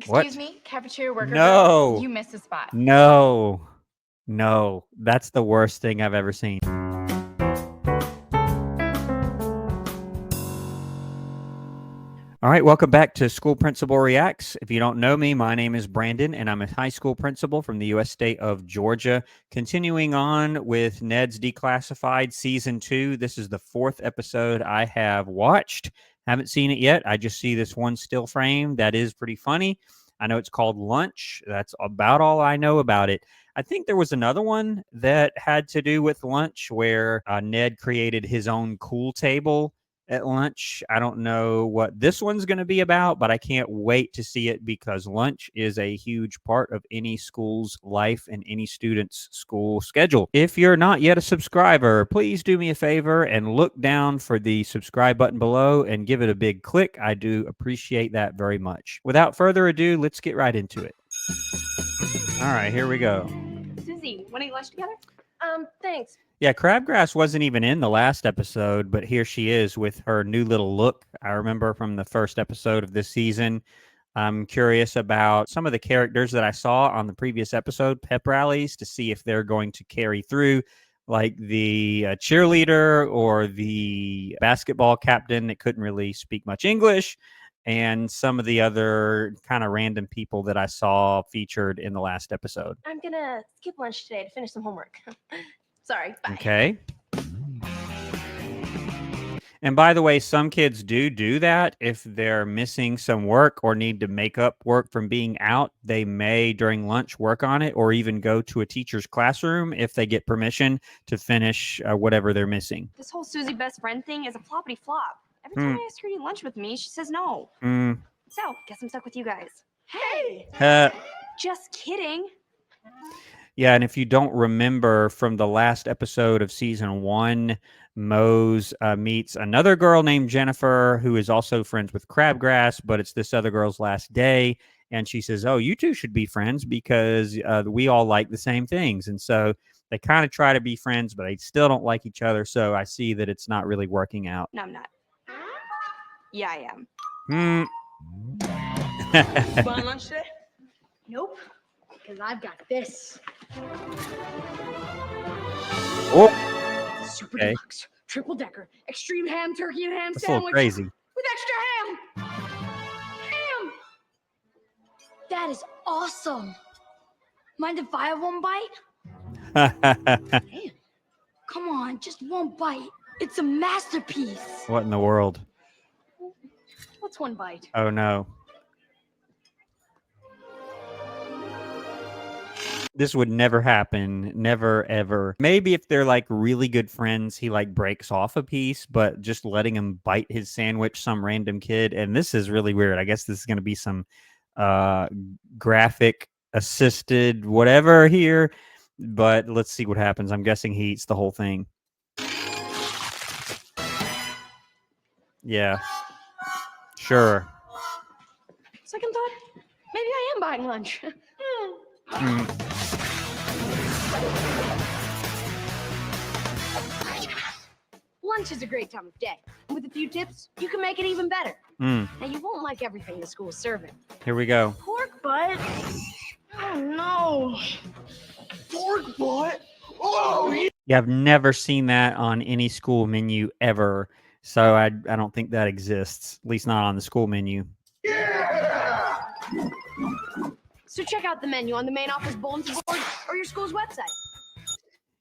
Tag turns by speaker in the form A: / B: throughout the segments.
A: What?
B: Excuse me, cafeteria worker girl,
A: No.
B: you missed a spot.
A: No. No. That's the worst thing I've ever seen. All right, welcome back to School Principal Reacts. If you don't know me, my name is Brandon, and I'm a high school principal from the U.S. state of Georgia. Continuing on with Ned's Declassified Season 2. This is the 4th episode I have watched. Haven't seen it yet. I just see this one still frame that is pretty funny. I know it's called Lunch. That's about all I know about it. I think there was another one that had to do with lunch where Ned created his own cool table at lunch. I don't know what this one's going to be about, but I can't wait to see it because lunch is a huge part of any school's life and any student's school schedule. If you're not yet a subscriber, please do me a favor and look down for the subscribe button below and give it a big click. I do appreciate that very much. Without further ado, let's get right into it. All right, here we go.
C: Susie, want to eat lunch together?
D: Thanks.
A: Yeah, Crabgrass wasn't even in the last episode, but here she is with her new little look. I remember from the first episode of this season. I'm curious about some of the characters that I saw on the previous episode, pep rallies, to see if they're going to carry through, like the cheerleader or the basketball captain that couldn't really speak much English, and some of the other kind of random people that I saw featured in the last episode.
D: I'm gonna skip lunch today to finish some homework. Sorry, bye.
A: Okay. And by the way, some kids do that. If they're missing some work or need to make up work from being out, they may, during lunch, work on it or even go to a teacher's classroom if they get permission to finish whatever they're missing.
C: This whole Susie best friend thing is a floppity flop. Every time I ask her to eat lunch with me, she says no. So, guess I'm stuck with you guys. Hey! Just kidding.
A: Yeah, and if you don't remember from the last episode of season 1, Mose meets another girl named Jennifer who is also friends with Crabgrass, but it's this other girl's last day. And she says, oh, you two should be friends because we all like the same things. And so they kind of try to be friends, but they still don't like each other. So I see that it's not really working out.
C: No, I'm not. Yeah, I am.
D: You buying lunch today?
E: Nope, because I've got this.
A: Oh,
E: Super
A: okay.
E: deluxe, triple decker, extreme ham, turkey, and ham
A: That's a little
E: sandwich
A: crazy.
E: with extra ham. Ham! That is awesome. Mind if I have one bite? Come on, just one bite. It's a masterpiece.
A: What in the world?
E: What's one bite?
A: Oh, no. This would never happen. Never, ever. Maybe if they're like really good friends, he like breaks off a piece, but just letting him bite his sandwich, some random kid. And this is really weird. I guess this is going to be some graphic assisted whatever here, but let's see what happens. I'm guessing he eats the whole thing. Yeah. Sure.
D: Second thought, maybe I am buying lunch.
E: Lunch is a great time of day. With a few tips, you can make it even better. Now, you won't like everything the school is serving.
A: Here we go.
D: Pork butt? Oh, no.
F: Pork butt? Oh, yeah.
A: Yeah, I've never seen that on any school menu ever. So I don't think that exists, at least not on the school menu.
D: So check out the menu on the main office bulletin board or your school's website.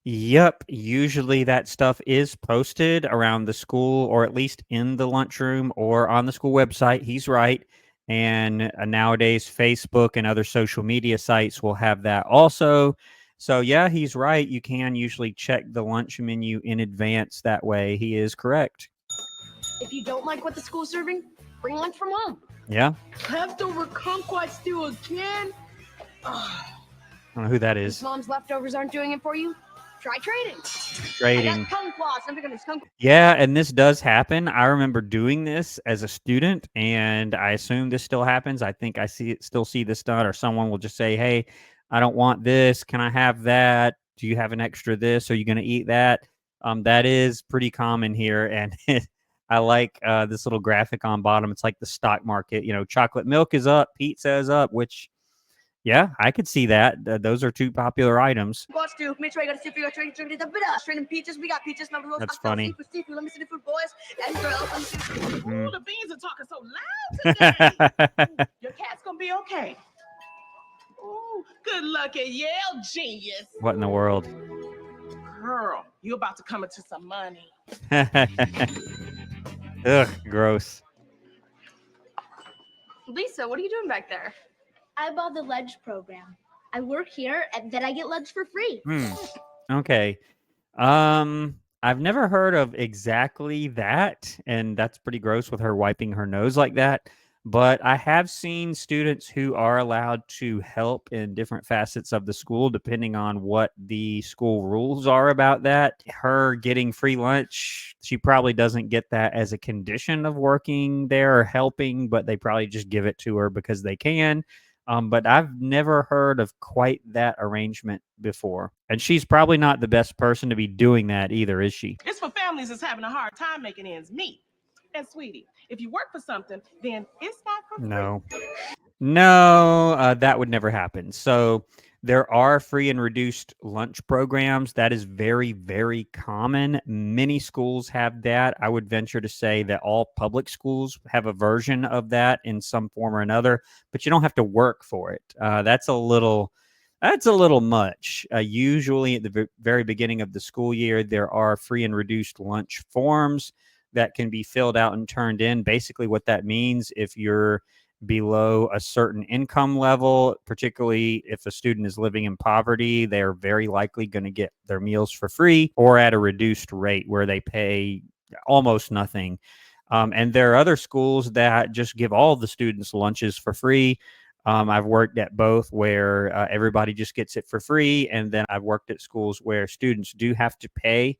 A: Yep, usually that stuff is posted around the school or at least in the lunchroom or on the school website. He's right. And nowadays, Facebook and other social media sites will have that also. So, yeah, he's right. You can usually check the lunch menu in advance that way. He is correct.
D: If you don't like what the school's serving, bring lunch from home.
A: Yeah.
E: Leftover kumquat stew again?
A: I don't know who that
D: If
A: is.
D: mom's leftovers aren't doing it for you, try trading.
A: Trading.
D: I got kumquats. I'm picking this kumquat.
A: Yeah, and this does happen. I remember doing this as a student, and I assume this still happens. I think I still see this done, or someone will just say, hey, I don't want this. Can I have that? Do you have an extra this? Are you going to eat that? That is pretty common here, and I like this little graphic on bottom. It's like the stock market. Chocolate milk is up, pizza is up, which, yeah, I could see that. Those are two popular items.
D: Watch do. Make sure I got a sip. You got straight peaches. We got peaches. Number one.
A: That's funny.
D: Let me see the food, boys and girls.
F: Ooh, the beans are talking so loud today. Your cat's gonna be okay. Ooh, good luck at Yale, genius.
A: What in the world?
F: Girl, you about to come into some money.
A: Ugh, gross.
C: Lisa, what are you doing back there?
E: I bought the lunch program. I work here and then I get lunch for free.
A: Okay. I've never heard of exactly that, and that's pretty gross with her wiping her nose like that. But I have seen students who are allowed to help in different facets of the school, depending on what the school rules are about that. Her getting free lunch, she probably doesn't get that as a condition of working there or helping, but they probably just give it to her because they can. But I've never heard of quite that arrangement before. And she's probably not the best person to be doing that either, is she?
F: It's for families that's having a hard time making ends meet. And sweetie, if you work for something, then it's not for free.
A: No, that would never happen. So there are free and reduced lunch programs. That is very, very common. Many schools have that. I would venture to say that all public schools have a version of that in some form or another, but you don't have to work for it. That's a little much. Usually at the very beginning of the school year, there are free and reduced lunch forms that can be filled out and turned in. Basically what that means, if you're below a certain income level, particularly if a student is living in poverty, they are very likely going to get their meals for free or at a reduced rate where they pay almost nothing. And there are other schools that just give all the students lunches for free. I've worked at both where everybody just gets it for free. And then I've worked at schools where students do have to pay,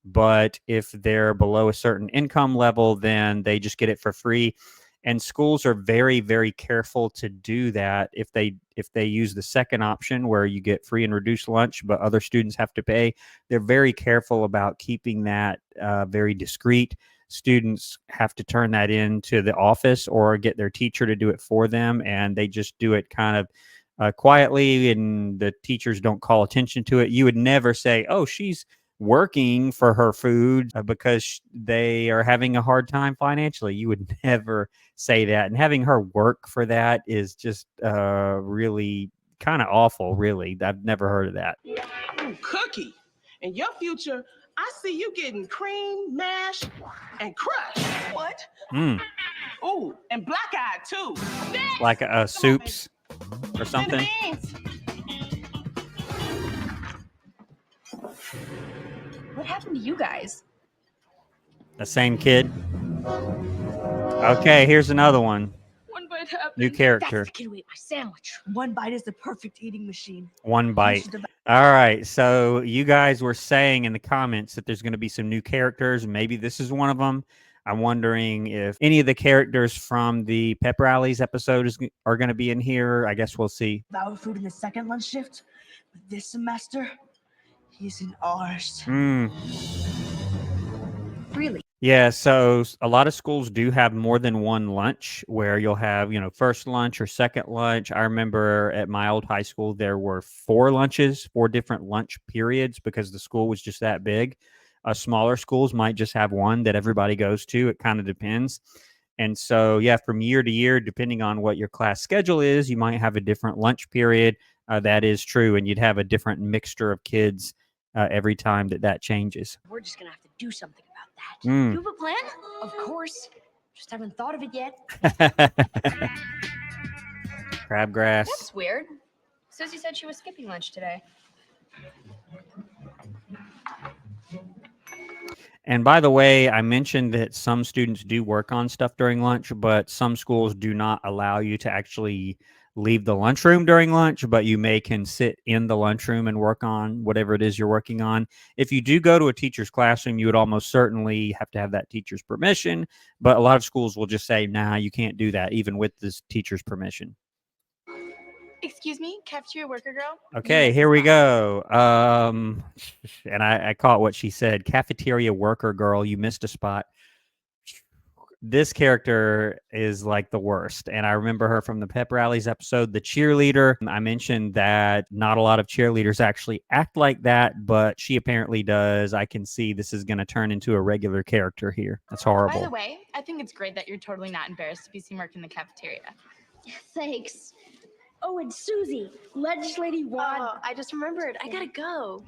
A: but if they're below a certain income level, then they just get it for free. And schools are very, very careful to do that. If they use the second option where you get free and reduced lunch, but other students have to pay, they're very careful about keeping that very discreet. Students have to turn that in to the office or get their teacher to do it for them, and they just do it kind of quietly, and the teachers don't call attention to it. You would never say, "Oh, she's working for her food because they are having a hard time financially." You would never say that. And having her work for that is just really kind of awful, really. I've never heard of that.
F: Ooh, Cookie, in your future, I see you getting cream, mash, and crushed. What? Ooh, and black-eyed too. Next.
A: Like soups or something.
C: What happened to you guys?
A: The same kid. Okay, here's another one.
D: One bite happened.
A: New character.
D: That's the kid who ate my sandwich. One bite is the perfect eating machine.
A: One bite. All right. So you guys were saying in the comments that there's going to be some new characters. Maybe this is one of them. I'm wondering if any of the characters from the Pep Rallies episode are going to be in here. I guess we'll see.
D: Our food in the second lunch shift. But this semester, he's in ours.
C: Really?
A: Yeah, so a lot of schools do have more than one lunch where you'll have, first lunch or second lunch. I remember at my old high school, there were 4 lunches, 4 different lunch periods because the school was just that big. Smaller schools might just have one that everybody goes to. It kind of depends. And so, yeah, from year to year, depending on what your class schedule is, you might have a different lunch period. That is true. And you'd have a different mixture of kids every time that changes.
E: We're just going to have to do something about that.
C: You have a plan? Of course. Just haven't thought of it yet.
A: Crabgrass.
C: That's weird. Susie said she was skipping lunch today.
A: And by the way, I mentioned that some students do work on stuff during lunch, but some schools do not allow you to actually leave the lunchroom during lunch, but you can sit in the lunchroom and work on whatever it is you're working on. If you do go to a teacher's classroom, you would almost certainly have to have that teacher's permission, but a lot of schools will just say, nah, you can't do that, even with this teacher's permission.
B: Excuse me, cafeteria worker girl?
A: Okay, here we go. And I caught what she said. Cafeteria worker girl, you missed a spot. this character is like the worst. And I remember her from the pep rallies episode, the cheerleader. I mentioned that not a lot of cheerleaders actually act like that, but she apparently does. I can see this is going to turn into a regular character here. That's horrible.
B: By the way, I think it's great that you're totally not embarrassed to be seen working in the cafeteria.
E: Thanks. Oh, and Susie, Legislative Wad.
B: Oh, I just remembered. I gotta go.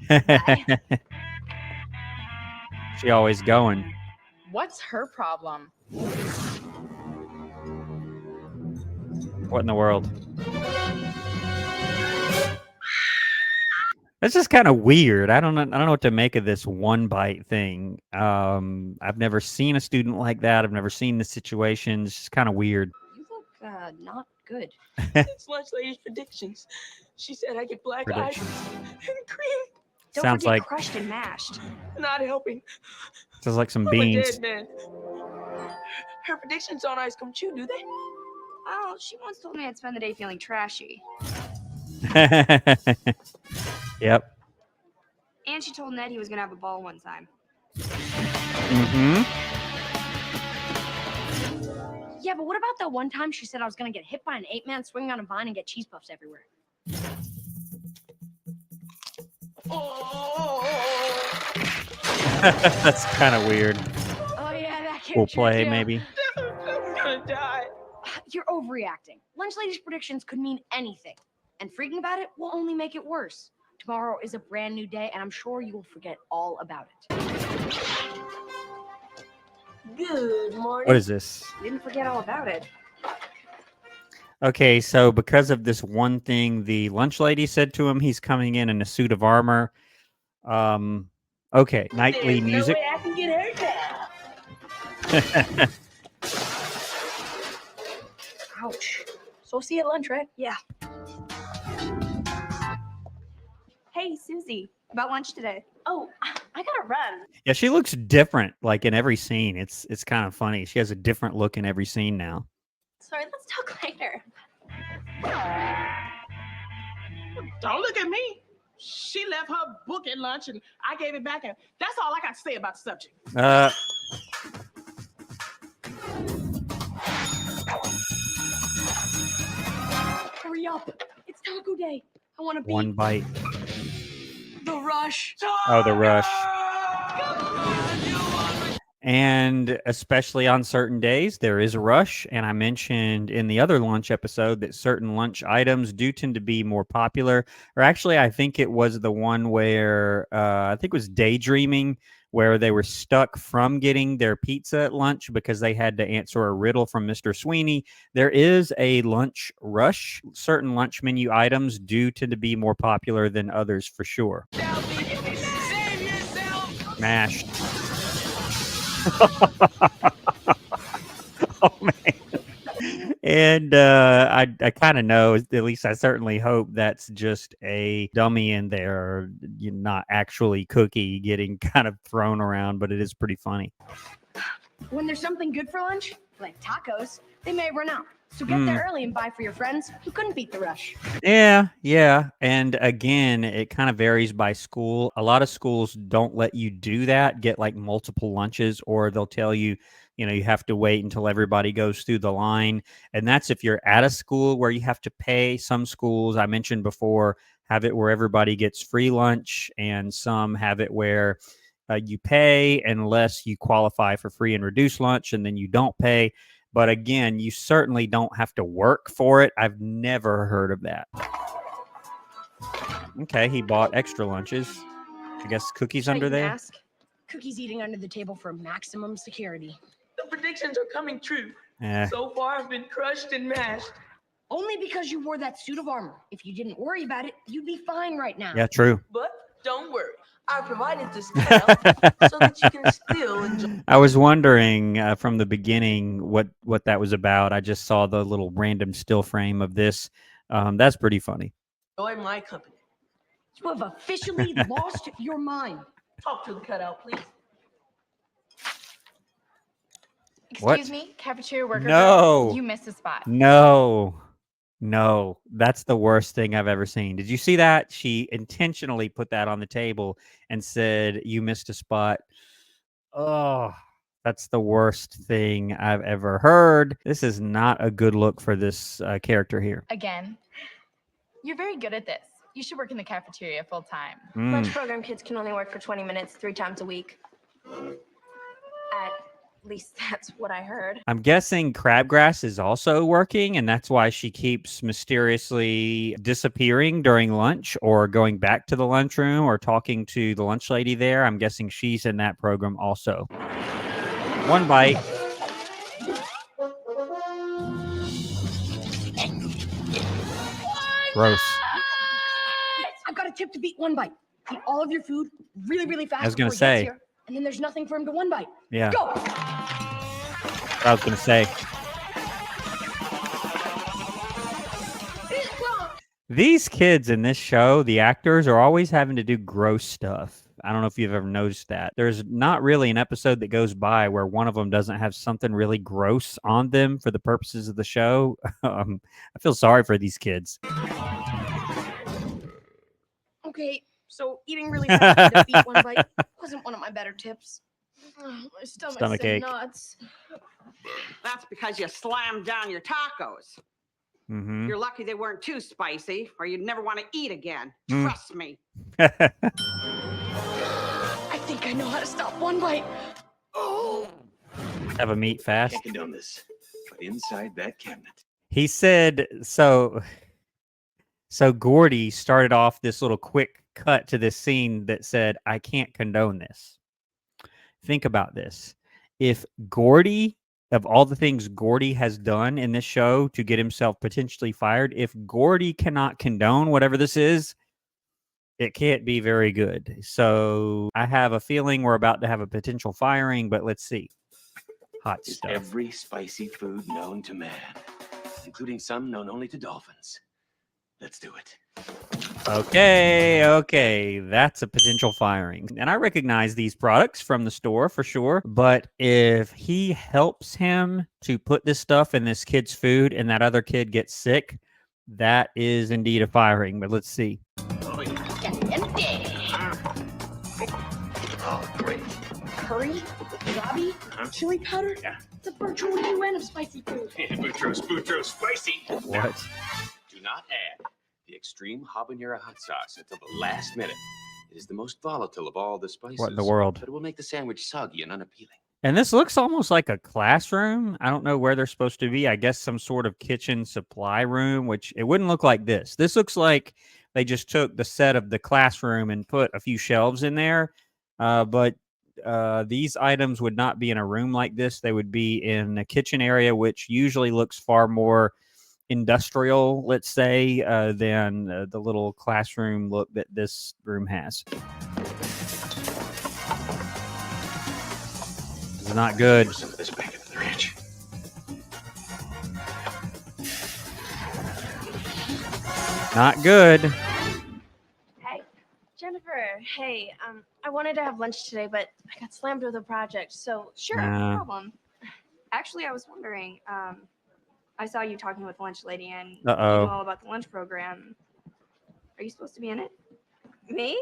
A: She always going.
B: What's her problem?
A: What in the world? That's just kind of weird. I don't know what to make of this one bite thing. I've never seen a student like that. I've never seen the situation. It's just kind of weird.
C: You look not good.
F: It's lunch lady's predictions. She said I get black eyes and cream.
C: Don't
A: Sounds
C: forget
A: like
C: crushed and mashed.
F: Not helping.
A: sounds like some
F: I'm a
A: beans.
F: dead man. Her predictions don't always come true, do they?
C: Oh, she once told me I'd spend the day feeling trashy.
A: Yep.
C: And she told Ned he was gonna have a ball one time.
A: Mm-hmm.
C: Yeah, but what about that one time she said I was gonna get hit by an 8-man swinging on a vine and get cheese puffs everywhere?
A: That's kind of weird.
C: Oh yeah, that can't
A: We'll play maybe.
F: I'm gonna die.
C: You're overreacting. Lunch lady's predictions could mean anything, and freaking about it will only make it worse. Tomorrow is a brand new day, and I'm sure you will forget all about it.
F: Good morning.
A: What is this?
C: Didn't forget all about it.
A: Okay, so because of this one thing the lunch lady said to him, he's coming in a suit of armor. Okay, nightly
F: There's
A: music.
F: No way I can get hurt now.
C: Ouch. So see you at lunch, right? Yeah. Hey, Susie. About lunch today.
B: Oh, I gotta run.
A: Yeah, she looks different, like in every scene. It's kind of funny. She has a different look in every scene now.
B: Sorry, let's talk later.
F: Don't look at me. She left her book at lunch and I gave it back, and that's all I got to say about the subject.
C: Hurry up. It's taco day. I want to be
A: one bite.
C: the rush.
A: Oh, the rush. And especially on certain days, there is a rush. And I mentioned in the other lunch episode that certain lunch items do tend to be more popular. Or actually, I think it was the one where I think it was daydreaming, where they were stuck from getting their pizza at lunch because they had to answer a riddle from Mr. Sweeney. There is a lunch rush. Certain lunch menu items do tend to be more popular than others for sure. Mashed. Oh man. And I kind of know, at least I certainly hope that's just a dummy in there, not actually cookie getting kind of thrown around, but it is pretty funny.
C: When there's something good for lunch, like tacos, they may run out. So get there early and buy for your friends who couldn't beat the rush.
A: Yeah. And again, it kind of varies by school. A lot of schools don't let you do that, get like multiple lunches, or they'll tell you, you have to wait until everybody goes through the line. And that's if you're at a school where you have to pay. Some schools, I mentioned before, have it where everybody gets free lunch, and some have it where you pay unless you qualify for free and reduced lunch, and then you don't pay. But again, you certainly don't have to work for it. I've never heard of that. Okay, he bought extra lunches. I guess cookies under there.
C: Ask. Cookies eating under the table for maximum security.
F: The predictions are coming true. So far, I've been crushed and mashed.
C: Only because you wore that suit of armor. If you didn't worry about it, you'd be fine right now.
A: Yeah, true.
F: But don't worry. I provided this cutout so that you can still enjoy.
A: I was wondering from the beginning what that was about. I just saw the little random still frame of this. That's pretty funny.
F: Enjoy my company.
C: You have officially lost your mind.
F: Talk to the cutout, please.
B: Excuse me, cafeteria worker.
A: No.
B: Girl, you missed a spot.
A: No, that's the worst thing I've ever seen. Did you see that? She intentionally put that on the table and said, "You missed a spot." Oh, That's the worst thing I've ever heard. This is not a good look for this character here.
B: Again, you're very good at this. You should work in the cafeteria full time.
C: Lunch program kids can only work for 20 minutes 3 times a week. At least that's what I heard.
A: I'm guessing Crabgrass is also working, and that's why she keeps mysteriously disappearing during lunch or going back to the lunchroom or talking to the lunch lady there. I'm guessing she's in that program also. One bite. Gross.
E: I've got a tip to beat one bite. Eat all of your food really, really fast.
A: I was gonna
E: before he gets
A: say.
E: here, and then there's nothing for him to one bite.
A: Yeah.
E: Go.
A: I was going to say. These kids in this show, the actors, are always having to do gross stuff. I don't know if you've ever noticed that. There's not really an episode that goes by where one of them doesn't have something really gross on them for the purposes of the show. I feel sorry for these kids.
E: Okay, so eating really fast to beat one bite wasn't one of my better tips. My stomach's
A: Stomachache.
E: nuts.
G: That's because you slammed down your tacos.
A: Mm-hmm.
G: You're lucky they weren't too spicy, or you'd never want to eat again. Trust me.
E: I think I know how to stop one bite. Oh.
A: Have a meat fast.
H: Can't condone this, but inside that cabinet.
A: He said, so Gordy started off this little quick cut to this scene that said, I can't condone this. Think about this. If Gordy, of all the things Gordy has done in this show to get himself potentially fired, if Gordy cannot condone whatever this is, it can't be very good. So I have a feeling we're about to have a potential firing, but let's see. Hot stuff.
H: Every spicy food known to man, including some known only to dolphins. Let's do it.
A: Okay, that's a potential firing. And I recognize these products from the store for sure, but if he helps him to put this stuff in this kid's food and that other kid gets sick, that is indeed a firing, but let's see.
H: Oh, great.
E: Curry, wasabi, chili powder.
H: Yeah.
E: It's a virtual UN of spicy food.
H: Boutros, spicy.
A: What?
H: Do not add the extreme habanero hot sauce until the last minute. It is the most volatile of all the spices.
A: What in the world?
H: But it will make the sandwich soggy and unappealing.
A: And this looks almost like a classroom. I don't know where they're supposed to be. I guess some sort of kitchen supply room, which it wouldn't look like this. This looks like they just took the set of the classroom and put a few shelves in there. But these items would not be in a room like this. They would be in a kitchen area, which usually looks far more industrial, let's say, than the little classroom look that this room has. It's not good.
H: Some of this back into the ranch.
A: Not good.
C: Hey, Jennifer. Hey, I wanted to have lunch today, but I got slammed with a project. So
A: Sure,
C: no problem. Actually, I was wondering. I saw you talking with the lunch lady, and you know all about the lunch program. Are you supposed to be in it? Me?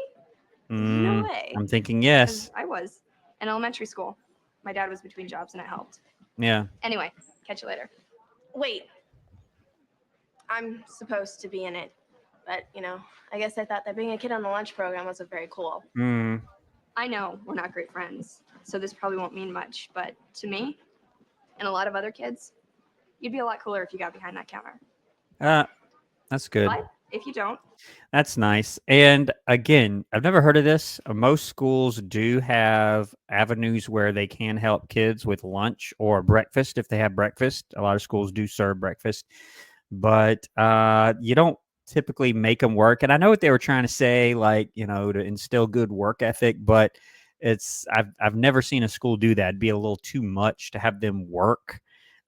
C: No way.
A: I'm thinking yes.
C: 'Cause I was in elementary school. My dad was between jobs, and it helped.
A: Yeah.
C: Anyway, catch you later. Wait. I'm supposed to be in it, but I guess I thought that being a kid on the lunch program wasn't very cool. I know we're not great friends, so this probably won't mean much, but to me and a lot of other kids, you'd be a lot cooler if you got behind that counter.
A: That's good.
C: But if you don't,
A: That's nice. And again, I've never heard of this. Most schools do have avenues where they can help kids with lunch or breakfast if they have breakfast. A lot of schools do serve breakfast, but you don't typically make them work. And I know what they were trying to say, like, to instill good work ethic, but I've never seen a school do that. It'd be a little too much to have them work.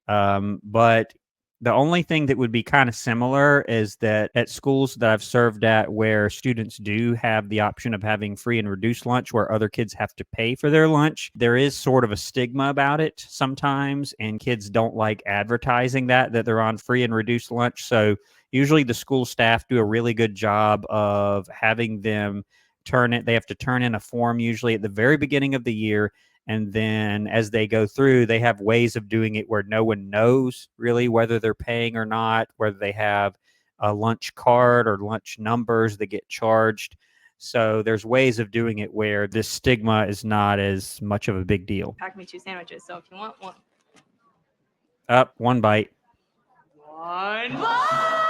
A: But the only thing that would be kind of similar is that at schools that I've served at where students do have the option of having free and reduced lunch where other kids have to pay for their lunch, there is sort of a stigma about it sometimes, and kids don't like advertising that they're on free and reduced lunch. So usually the school staff do a really good job of having them they have to turn in a form usually at the very beginning of the year, And then as they go through, they have ways of doing it where no one knows really whether they're paying or not, whether they have a lunch card or lunch numbers that get charged. So there's ways of doing it where this stigma is not as much of a big deal.
C: Pack me 2 sandwiches, so if you want one.
A: Up, one bite.
F: One bite!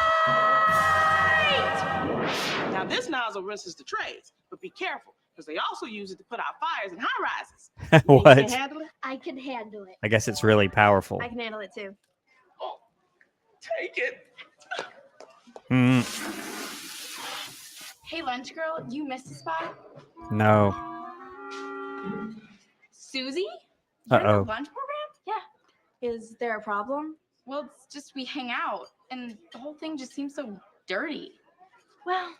F: Now this nozzle rinses the trays, but be careful because they also use it to put out fires in high rises. You
A: What?
F: can handle it?
E: I can handle it.
A: I guess it's really powerful.
C: I can handle it too.
F: Oh, take it.
B: Hey, lunch girl, you missed a spot.
A: No.
B: Susie? You're in the
A: Uh-oh.
B: lunch program?
C: Yeah. Is there a problem?
B: Well, it's just we hang out, and the whole thing just seems so dirty.
C: Well,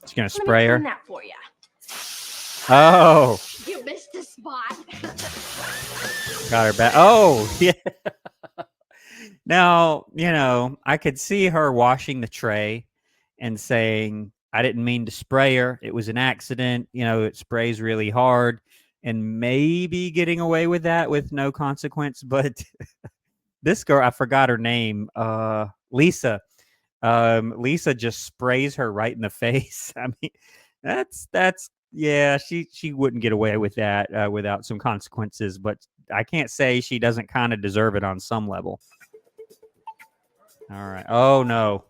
A: It's going to
C: let
A: spray
C: me
A: her.
C: clean that for you.
A: Oh,
E: You missed a spot.
A: got her back. Oh, yeah. Now, I could see her washing the tray and saying, I didn't mean to spray her. It was an accident. It sprays really hard, and maybe getting away with that with no consequence. But this girl, I forgot her name, Lisa. Lisa just sprays her right in the face. I mean, that's yeah, she wouldn't get away with that without some consequences, but I can't say she doesn't kind of deserve it on some level. All right. Oh no.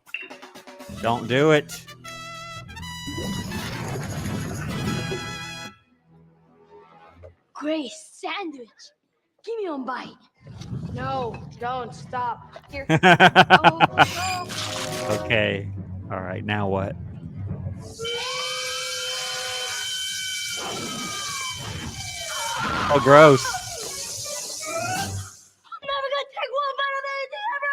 A: Don't do it.
E: Grace, sandwich. Give me one bite.
C: No, don't stop. Here.
A: Okay. All right. Now what? Oh, gross.
E: I'm never gonna take one bite of anything ever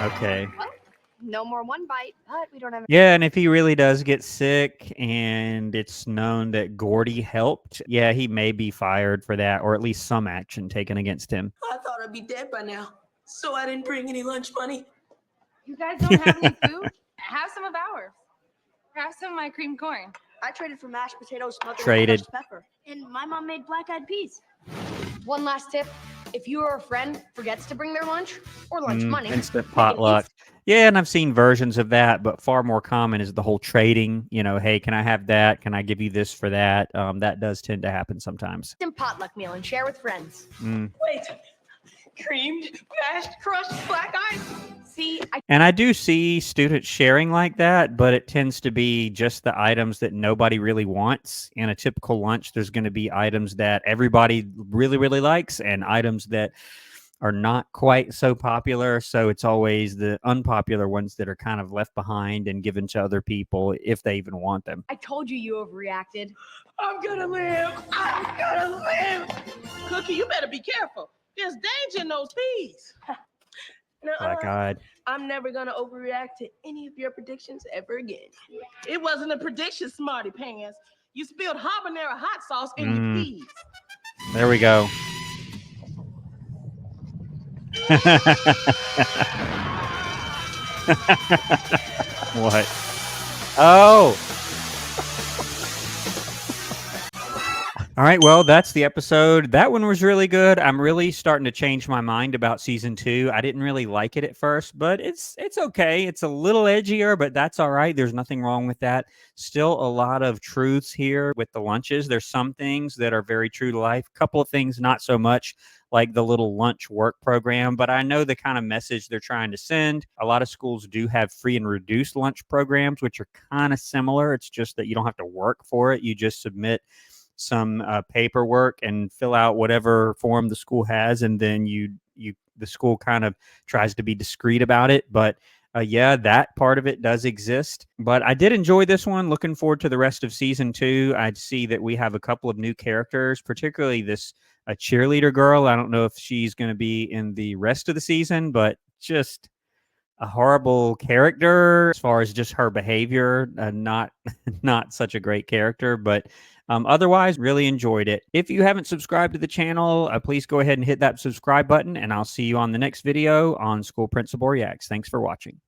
E: again.
A: Okay.
C: No more one bite, but we don't have.
A: Yeah, and if he really does get sick and it's known that Gordy helped, yeah, he may be fired for that, or at least some action taken against him.
D: I thought I'd be dead by now, so I didn't bring any lunch money.
B: You guys don't have any food? Have some of ours. Have some of my cream corn.
C: I traded for mashed potatoes smothered
A: Traded.
C: with crushed pepper.
E: And my mom made black-eyed peas.
C: One last tip: if you or a friend forgets to bring their lunch or lunch money,
A: Instant
C: make it
A: potluck. Yeah, and I've seen versions of that, but far more common is the whole trading. Hey, can I have that? Can I give you this for that? That does tend to happen sometimes.
C: instant potluck meal and share with friends.
F: Wait. Creamed, mashed, crushed, black eyed.
C: See,
A: And I do see students sharing like that, but it tends to be just the items that nobody really wants. In a typical lunch, there's going to be items that everybody really, really likes and items that are not quite so popular. So it's always the unpopular ones that are kind of left behind and given to other people if they even want them.
C: I told you you overreacted.
F: I'm gonna live. I'm gonna live. Cookie, you better be careful. There's danger in those peas.
A: Black-eyed.
D: I'm never gonna overreact to any of your predictions ever again.
F: It wasn't a prediction, smarty pants. You spilled habanero hot sauce in your peas.
A: There we go. What? Oh. All right, well, that's the episode. That one was really good. I'm really starting to change my mind about season 2. I didn't really like it at first, but it's okay. It's a little edgier, but that's all right. There's nothing wrong with that. Still a lot of truths here with the lunches. There's some things that are very true to life. A couple of things not so much, like the little lunch work program, but I know the kind of message they're trying to send. A lot of schools do have free and reduced lunch programs, which are kind of similar. It's just that you don't have to work for it. You just submit some paperwork and fill out whatever form the school has, and then the school kind of tries to be discreet about it. But yeah, that part of it does exist. But I did enjoy this one. Looking forward to the rest of season 2. I'd see that we have a couple of new characters, particularly this cheerleader girl. I don't know if she's going to be in the rest of the season, but just a horrible character as far as just her behavior. Not such a great character, but otherwise really enjoyed it. If you haven't subscribed to the channel, please go ahead and hit that subscribe button, and I'll see you on the next video on School Principal Reacts. Thanks for watching.